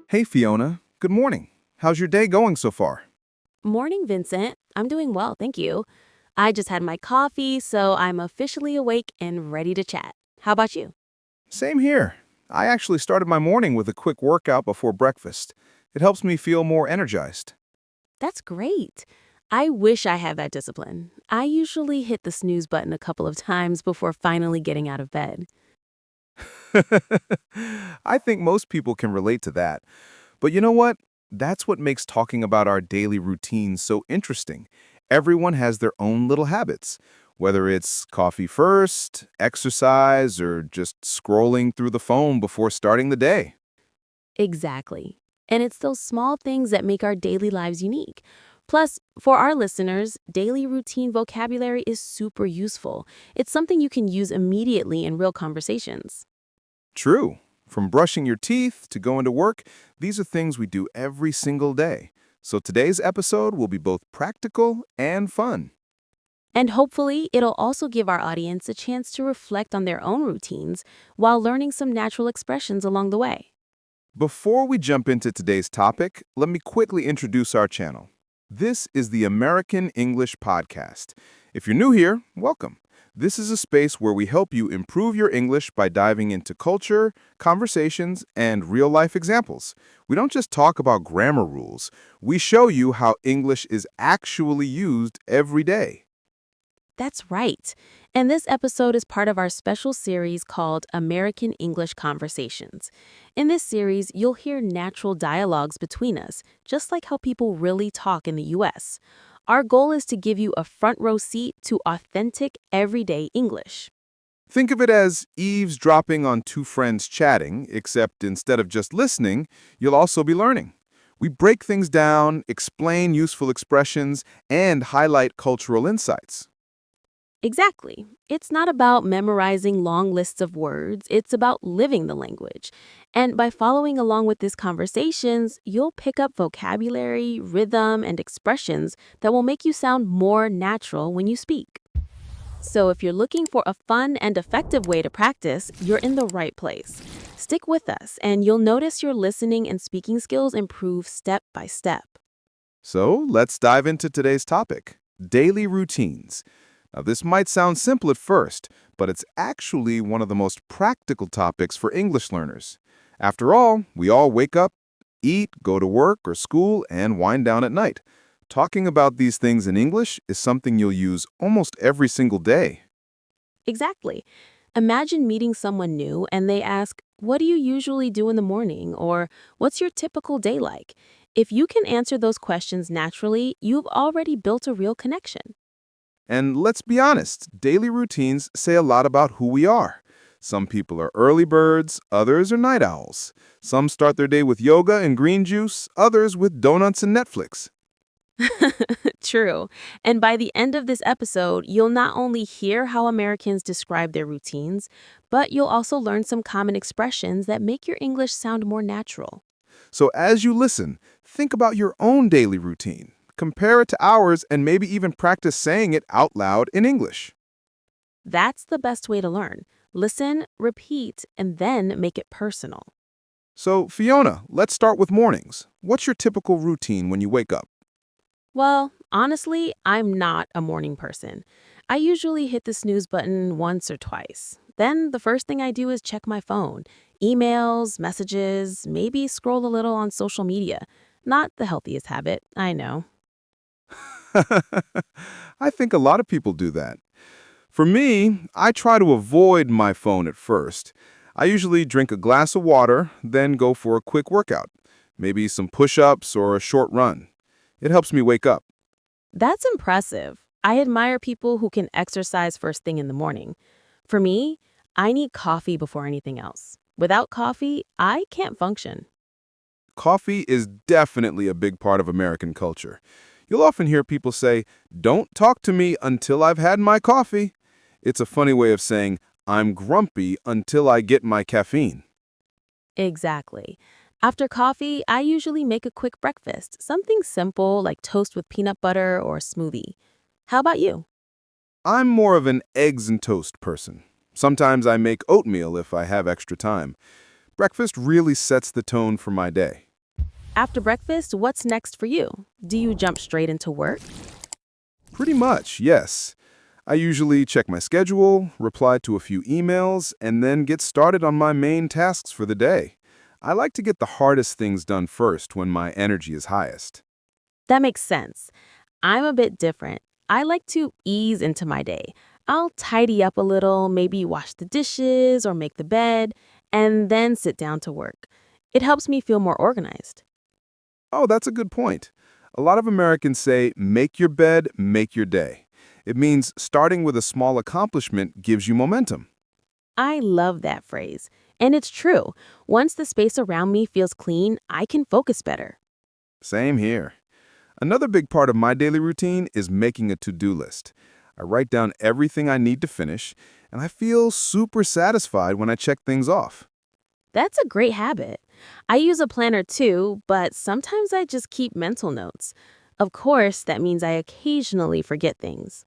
Hey Fiona, good morning. How's your day going so far? Morning, Vincent. I'm doing well, thank you. I just had my coffee, so I'm officially awake and ready to chat. How about you? Same here. I actually started my morning with a quick workout before breakfast. It helps me feel more energized. That's great. I wish I had that discipline. I usually hit the snooze button a couple of times before finally getting out of bed. I think most people can relate to that. But you know what? That's what makes talking about our daily routines so interesting. Everyone has their own little habits, whether it's coffee first, exercise, or just scrolling through the phone before starting the day. Exactly. And it's those small things that make our daily lives unique. Plus, for our listeners, daily routine vocabulary is super useful. It's something you can use immediately in real conversations. True. From brushing your teeth to going to work, these are things we do every single day. So today's episode will be both practical and fun. And hopefully, it'll also give our audience a chance to reflect on their own routines while learning some natural expressions along the way. Before we jump into today's topic, let me quickly introduce our channel. This is the American English Podcast. If you're new here, welcome. This is a space where we help you improve your English by diving into culture, conversations, and real-life examples. We don't just talk about grammar rules. We show you how English is actually used every day. That's right. And this episode is part of our special series called American English Conversations. In this series, you'll hear natural dialogues between us, just like how people really talk in the US. Our goal is to give you a front row seat to authentic, everyday English. Think of it as eavesdropping on two friends chatting, except instead of just listening, you'll also be learning. We break things down, explain useful expressions, and highlight cultural insights. Exactly. It's not about memorizing long lists of words, it's about living the language. And by following along with these conversations, you'll pick up vocabulary, rhythm, and expressions that will make you sound more natural when you speak. So if you're looking for a fun and effective way to practice, you're in the right place. Stick with us, and you'll notice your listening and speaking skills improve step by step. So let's dive into today's topic, daily routines. Now, this might sound simple at first, but it's actually one of the most practical topics for English learners. After all, we all wake up, eat, go to work or school, and wind down at night. Talking about these things in English is something you'll use almost every single day. Exactly. Imagine meeting someone new and they ask, "What do you usually do in the morning?" or "What's your typical day like?" If you can answer those questions naturally, you've already built a real connection. And let's be honest, daily routines say a lot about who we are. Some people are early birds, others are night owls. Some start their day with yoga and green juice, others with donuts and Netflix. True. And by the end of this episode, you'll not only hear how Americans describe their routines, but you'll also learn some common expressions that make your English sound more natural. So as you listen, think about your own daily routine. Compare it to ours and maybe even practice saying it out loud in English. That's the best way to learn. Listen, repeat, and then make it personal. So, Fiona, let's start with mornings. What's your typical routine when you wake up? Well, honestly, I'm not a morning person. I usually hit the snooze button once or twice. Then the first thing I do is check my phone, emails, messages, maybe scroll a little on social media. Not the healthiest habit, I know. I think a lot of people do that. For me, I try to avoid my phone at first. I usually drink a glass of water, then go for a quick workout, maybe some push-ups or a short run. It helps me wake up. That's impressive. I admire people who can exercise first thing in the morning. For me, I need coffee before anything else. Without coffee, I can't function. Coffee is definitely a big part of American culture. You'll often hear people say, "Don't talk to me until I've had my coffee." It's a funny way of saying, "I'm grumpy until I get my caffeine." Exactly. After coffee, I usually make a quick breakfast, something simple like toast with peanut butter or a smoothie. How about you? I'm more of an eggs and toast person. Sometimes I make oatmeal if I have extra time. Breakfast really sets the tone for my day. After breakfast, what's next for you? Do you jump straight into work? Pretty much, yes. I usually check my schedule, reply to a few emails, and then get started on my main tasks for the day. I like to get the hardest things done first when my energy is highest. That makes sense. I'm a bit different. I like to ease into my day. I'll tidy up a little, maybe wash the dishes or make the bed, and then sit down to work. It helps me feel more organized. Oh, that's a good point. A lot of Americans say, make your bed, make your day. It means starting with a small accomplishment gives you momentum. I love that phrase. And it's true. Once the space around me feels clean, I can focus better. Same here. Another big part of my daily routine is making a to-do list. I write down everything I need to finish, and I feel super satisfied when I check things off. That's a great habit. I use a planner too, but sometimes I just keep mental notes. Of course, that means I occasionally forget things.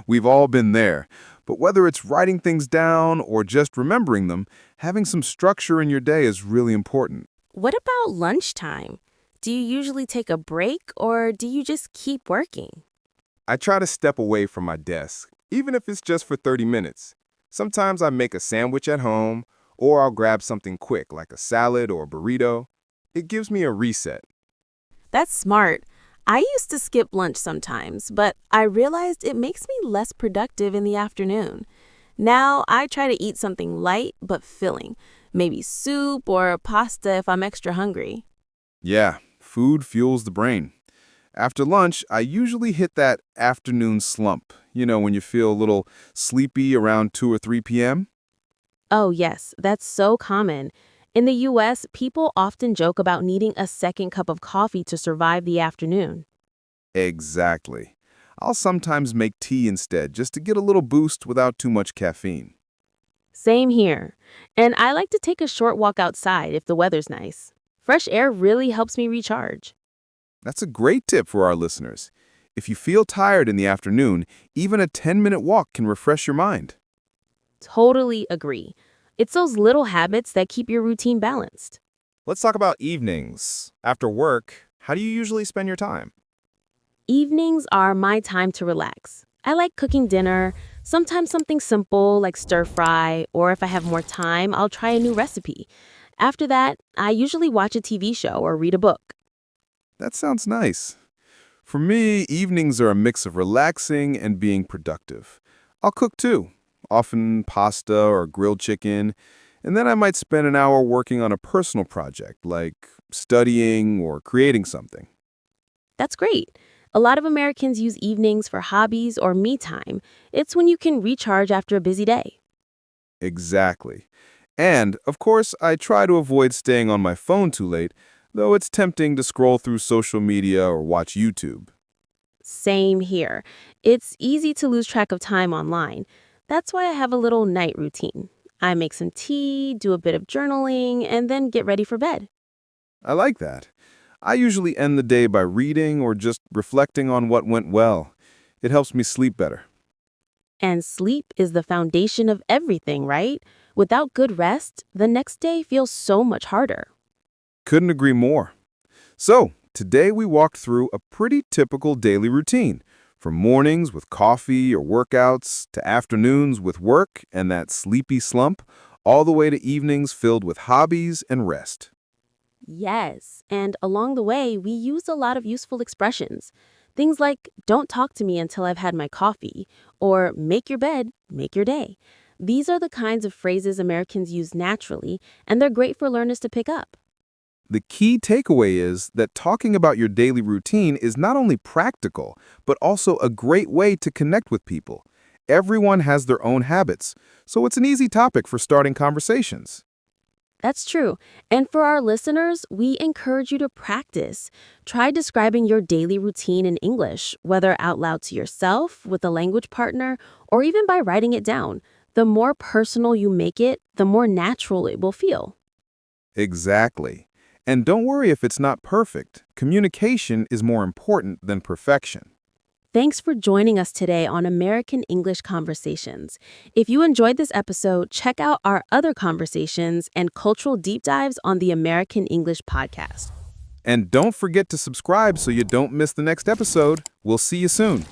We've all been there, but whether it's writing things down or just remembering them, having some structure in your day is really important. What about lunchtime? Do you usually take a break or do you just keep working? I try to step away from my desk, even if it's just for 30 minutes. Sometimes I make a sandwich at home, or I'll grab something quick like a salad or a burrito. It gives me a reset. That's smart. I used to skip lunch sometimes, but I realized it makes me less productive in the afternoon. Now I try to eat something light but filling, maybe soup or pasta if I'm extra hungry. Yeah, food fuels the brain. After lunch, I usually hit that afternoon slump, when you feel a little sleepy around 2 or 3 p.m. Oh, yes, that's so common. In the US, people often joke about needing a second cup of coffee to survive the afternoon. Exactly. I'll sometimes make tea instead, just to get a little boost without too much caffeine. Same here. And I like to take a short walk outside if the weather's nice. Fresh air really helps me recharge. That's a great tip for our listeners. If you feel tired in the afternoon, even a 10-minute walk can refresh your mind. Totally agree. It's those little habits that keep your routine balanced. Let's talk about evenings. After work, how do you usually spend your time? Evenings are my time to relax. I like cooking dinner, sometimes something simple like stir fry, or if I have more time, I'll try a new recipe. After that, I usually watch a TV show or read a book. That sounds nice. For me, evenings are a mix of relaxing and being productive. I'll cook too, often pasta or grilled chicken, and then I might spend an hour working on a personal project like studying or creating something. That's great. A lot of Americans use evenings for hobbies or me time. It's when you can recharge after a busy day. Exactly. And, of course, I try to avoid staying on my phone too late, though it's tempting to scroll through social media or watch YouTube. Same here. It's easy to lose track of time online. That's why I have a little night routine. I make some tea, do a bit of journaling, and then get ready for bed. I like that. I usually end the day by reading or just reflecting on what went well. It helps me sleep better. And sleep is the foundation of everything, right? Without good rest, the next day feels so much harder. Couldn't agree more. So, today we walked through a pretty typical daily routine, from mornings with coffee or workouts to afternoons with work and that sleepy slump, all the way to evenings filled with hobbies and rest. Yes, and along the way, we use a lot of useful expressions. Things like, don't talk to me until I've had my coffee, or make your bed, make your day. These are the kinds of phrases Americans use naturally, and they're great for learners to pick up. The key takeaway is that talking about your daily routine is not only practical, but also a great way to connect with people. Everyone has their own habits, so it's an easy topic for starting conversations. That's true. And for our listeners, we encourage you to practice. Try describing your daily routine in English, whether out loud to yourself, with a language partner, or even by writing it down. The more personal you make it, the more natural it will feel. Exactly. And don't worry if it's not perfect. Communication is more important than perfection. Thanks for joining us today on American English Conversations. If you enjoyed this episode, check out our other conversations and cultural deep dives on the American English podcast. And don't forget to subscribe so you don't miss the next episode. We'll see you soon.